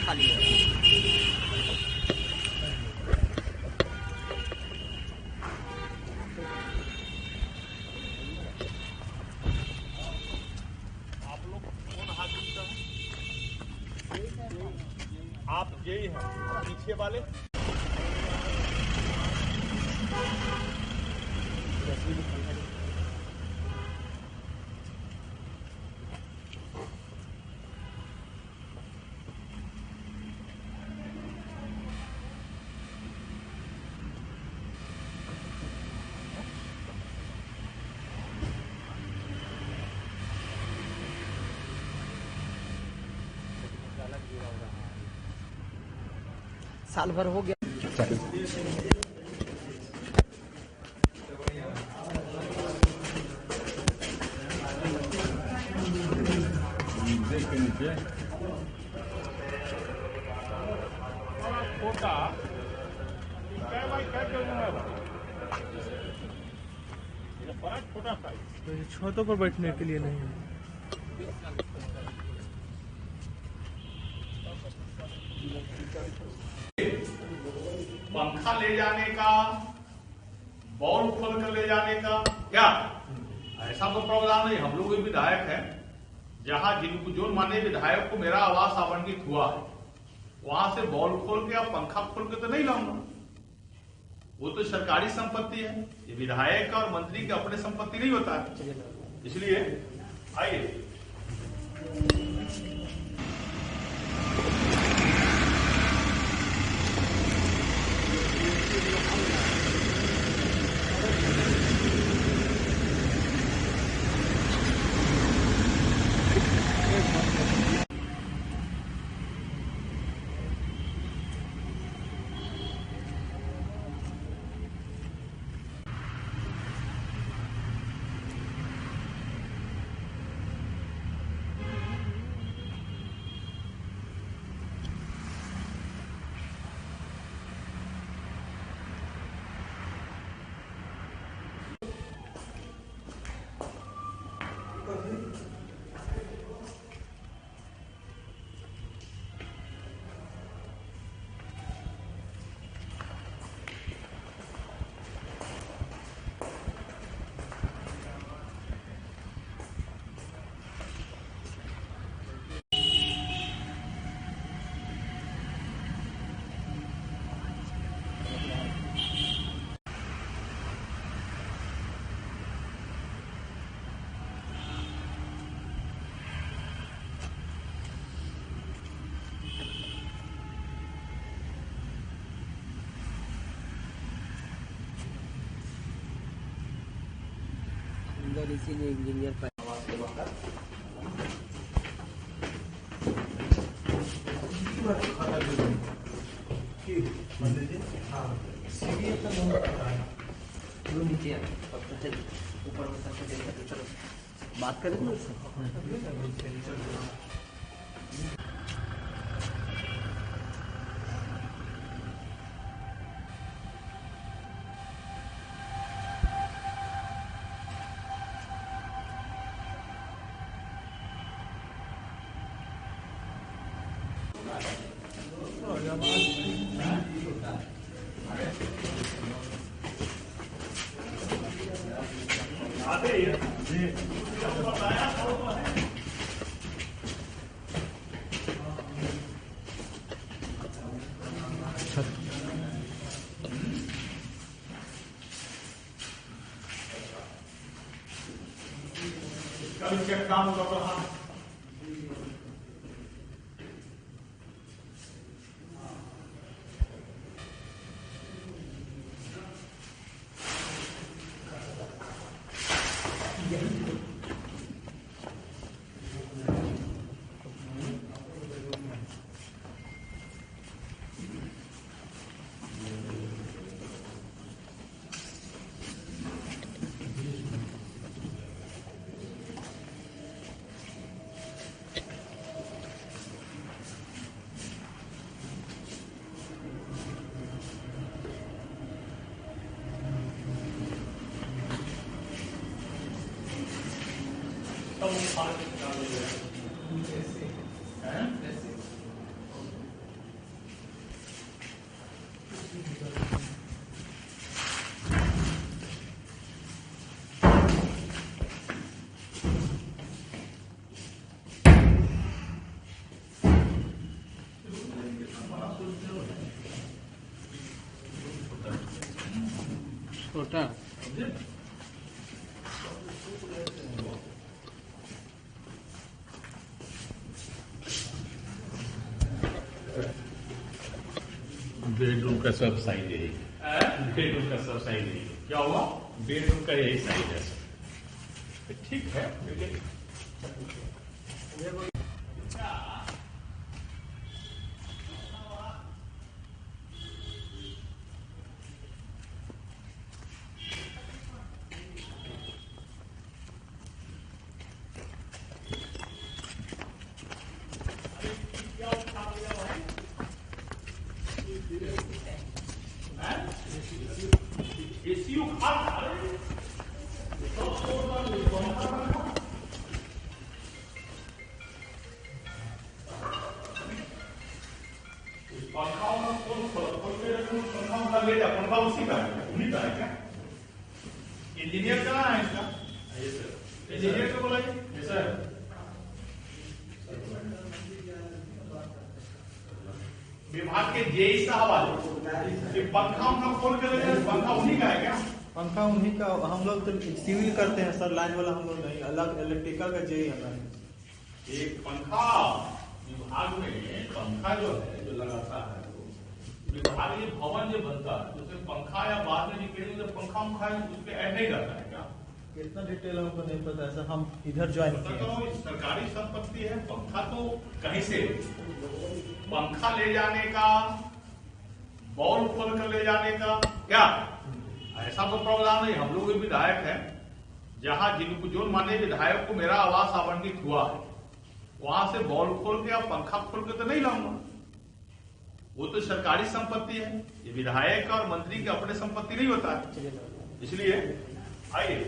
खाली है। आप लोग कौन हाकिम का है? आप यही हैं पीछे वाले? साल भर हो गया। छोटा क्या भाई क्या क्यों है भाई? बड़ा छोटा साइज छतों पर बैठने के लिए नहीं है। पंखा ले जाने का, बॉल खोल कर ले जाने का क्या ऐसा तो प्रावधान नहीं। हम लोग भी विधायक हैं, जहां जिनको जो माने विधायक को मेरा आवास आवंटित हुआ है वहां से बॉल खोल के या पंखा खोल के तो नहीं लाऊंगा। वो तो सरकारी संपत्ति है, ये विधायक और मंत्री की अपने संपत्ति नहीं होता है। इसलिए आइए इसीलिए इंजीनियर पर नीचे ऊपर बात करें ना कल चेक काम होगा तो हाँ छोटा समझे? बेडरूम का सब साइज यही, बेडरूम का सब साइज यही। क्या हुआ? बेडरूम का यही साइज है। ठीक है, एसी पंखा उसी का है, उन्हीं का है क्या? इंजीनियर का है इसका? इंजीनियर को बोलाइए सर। विभाग के जेई साहब वाले पंखा उनका खोल कर पंखा उन्हीं का है क्या? पंखा उन्हीं का। हम लोग तो सिविल करते हैं सर, लाइन वाला हम लोग नहीं, अलग इलेक्ट्रिकल का जेई हमारा। एक पंखा विभाग में पंखा जो है जो लगाता है विभाग, ये भवन जो बनता है तो उसमें पंखा या बाद में निकले पंखा उखा उसके ऐड नहीं रहता है क्या? कितना डिटेल हमको नहीं पता है सर, हम इधर ज्वाइन किए हैं। सरकारी संपत्ति है, पंखा तो कहीं से पंखा ले जाने का, बॉल खोल कर ले जाने का क्या ऐसा तो प्रावधान नहीं। हम लोग भी विधायक हैं, जहां जिनको जो माने विधायक को मेरा आवास आवंटित हुआ है वहां से बॉल खोल के या पंखा खोल के तो नहीं लाऊंगा। वो तो सरकारी संपत्ति है, ये विधायक और मंत्री की अपने संपत्ति नहीं होता है। इसलिए आइए,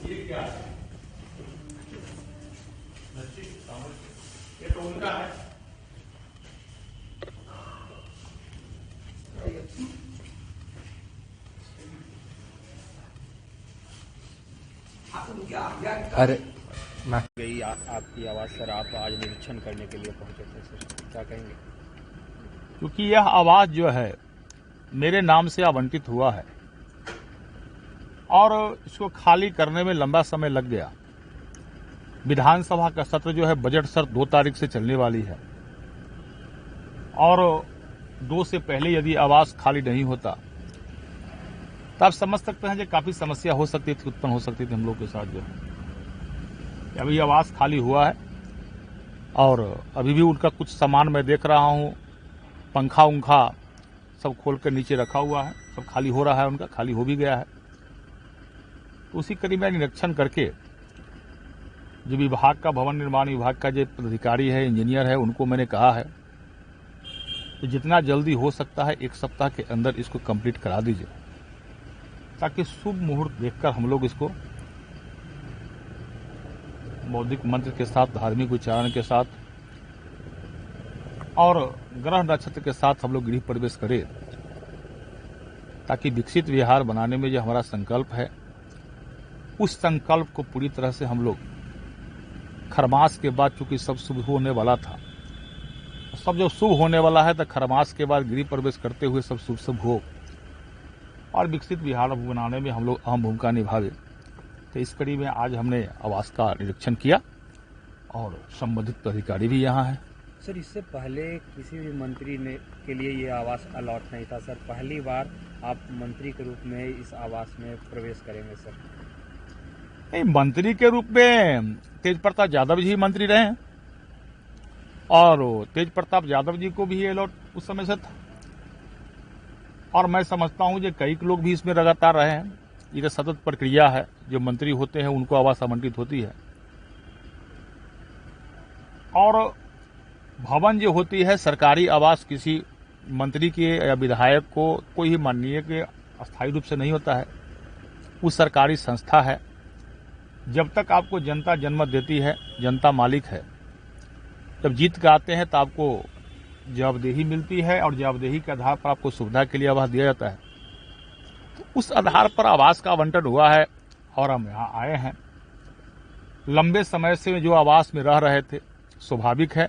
ये क्या है? ये तो उनका है। अरे गई आपकी आवाज सर, आप आज निरीक्षण करने के लिए पहुंचे थे सर, क्या कहेंगे? क्योंकि यह आवास जो है मेरे नाम से आवंटित हुआ है और इसको खाली करने में लंबा समय लग गया। विधानसभा का सत्र जो है बजट सत्र 2 तारीख से चलने वाली है और 2 से पहले यदि आवास खाली नहीं होता तो आप समझ सकते हैं कि काफी समस्या हो सकती थी, उत्पन्न हो सकती थी हम लोग के साथ। जो है अभी आवास खाली हुआ है और अभी भी उनका कुछ सामान मैं देख रहा हूं, पंखा उंखा सब खोल कर नीचे रखा हुआ है, सब खाली हो रहा है, उनका खाली हो भी गया है। तो उसी कड़ी में निरीक्षण करके जो विभाग का, भवन निर्माण विभाग का जो अधिकारी है, इंजीनियर है, उनको मैंने कहा है कि जितना जल्दी हो सकता है 1 सप्ताह के अंदर इसको कंप्लीट करा दीजिए, ताकि शुभ मुहूर्त देखकर हम लोग इसको बौद्धिक मंत्र के साथ, धार्मिक उच्चारण के साथ और ग्रह नक्षत्र के साथ हम लोग गृह प्रवेश करें, ताकि विकसित विहार बनाने में जो हमारा संकल्प है उस संकल्प को पूरी तरह से हम लोग खरमास के बाद, चूंकि सब शुभ होने वाला था, सब जब शुभ होने वाला है तो खरमास के बाद गृह प्रवेश करते हुए सब शुभ शुभ हो और विकसित विहार बनाने में हम लोग अहम भूमिका निभावे। तो इस कड़ी में आज हमने आवास का निरीक्षण किया और संबंधित अधिकारी भी यहाँ है। सर, इससे पहले किसी भी मंत्री ने के लिए ये आवास अलॉट नहीं था सर, पहली बार आप मंत्री के रूप में इस आवास में प्रवेश करेंगे सर? नहीं, मंत्री के रूप में तेज प्रताप यादव जी मंत्री रहे हैं और तेज प्रताप यादव जी को भी ये अलॉट उस समय से था और मैं समझता हूं कि कई लोग भी इसमें लगातार रहे हैं। ये सतत प्रक्रिया है, जो मंत्री होते हैं उनको आवास आवंटित होती है और भवन जो होती है सरकारी आवास किसी मंत्री के या विधायक को कोई ही माननीय के अस्थायी रूप से नहीं होता है, वो सरकारी संस्था है। जब तक आपको जनता जन्मत देती है, जनता मालिक है, जब जीत के आते हैं तो आपको जवाबदेही मिलती है और जवाबदेही के आधार पर आपको सुविधा के लिए आवास दिया जाता है। तो उस आधार पर आवास का आवंटन हुआ है और हम यहाँ आए हैं। लंबे समय से जो आवास में रह रहे थे, स्वाभाविक है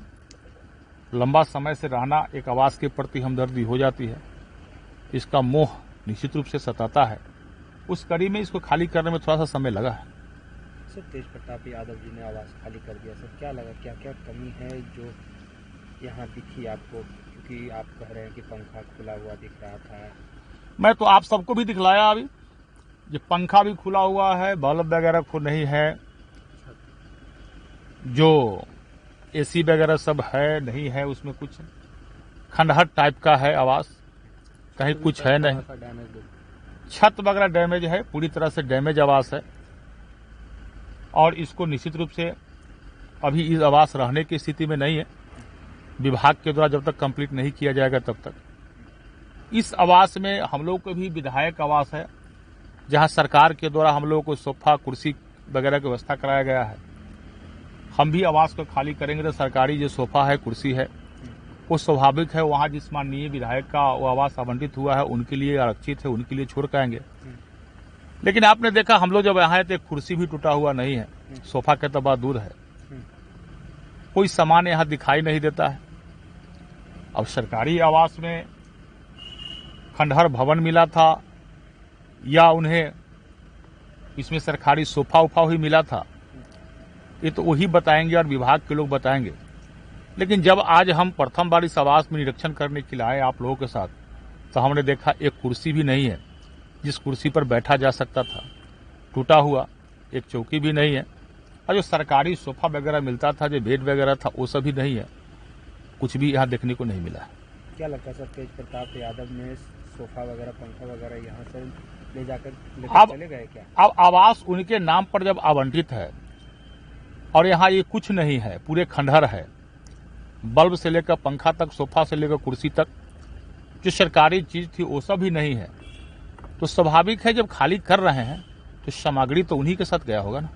लंबा समय से रहना एक आवास के प्रति हमदर्दी हो जाती है। इसका मोह निश्चित रूप से सताता है। उस कड़ी में इसको खाली करने में थोड़ा सा समय लगा है। सर तेज प्रताप यादव जी ने आवास खाली कर दिया, सर क्या लगा, क्या क्या कमी है जो यहाँ दिखी आपको, क्योंकि आप कह रहे हैं कि पंखा खुला हुआ दिख रहा था। मैं तो आप सबको भी दिखलाया अभी, ये पंखा भी खुला हुआ है, बल्ब वगैरह को नहीं है, जो एसी वगैरह सब है नहीं है, उसमें कुछ खंडहर टाइप का है आवास, कहीं कुछ है नहीं। छत वगैरह डैमेज है, पूरी तरह से डैमेज आवास है और इसको निश्चित रूप से अभी इस आवास रहने की स्थिति में नहीं है। विभाग के द्वारा जब तक कंप्लीट नहीं किया जाएगा तब तक इस आवास में हम लोग को भी विधायक आवास है, जहां सरकार के द्वारा हम लोगों को सोफा कुर्सी वगैरह की व्यवस्था कराया गया है। हम भी आवास को खाली करेंगे तो सरकारी जो सोफा है कुर्सी है वो स्वाभाविक है, वहां जिस माननीय विधायक का वो आवास आवंटित हुआ है उनके लिए आरक्षित है, उनके लिए छोड़ के आएंगे। लेकिन आपने देखा हम लोग जब यहाँ तो एक कुर्सी भी टूटा हुआ नहीं है, सोफा के तो बात दूर है, कोई सामान यहाँ दिखाई नहीं देता है। अब सरकारी आवास में खंडहर भवन मिला था या उन्हें इसमें सरकारी सोफा उफा ही मिला था, ये तो वही बताएंगे और विभाग के लोग बताएंगे। लेकिन जब आज हम प्रथम बार इस आवास में निरीक्षण करने के लिए आए आप लोगों के साथ, तो हमने देखा एक कुर्सी भी नहीं है जिस कुर्सी पर बैठा जा सकता था, टूटा हुआ, एक चौकी भी नहीं है, और जो सरकारी सोफा वगैरह मिलता था, जो बेड वगैरह था, वो सब भी नहीं है, कुछ भी यहाँ देखने को नहीं मिला है। क्या लगता है सर तेज प्रताप यादव ने सोफा वगैरह पंखा वगैरह यहाँ से ले जाकर चले गए क्या? अब आवास उनके नाम पर जब आवंटित है और यहाँ ये कुछ नहीं है, पूरे खंडहर है, बल्ब से लेकर पंखा तक, सोफा से लेकर कुर्सी तक, जो सरकारी चीज थी वो सब भी नहीं है, तो स्वाभाविक है जब खाली कर रहे हैं तो सामग्री तो उन्हीं के साथ गया होगा ना।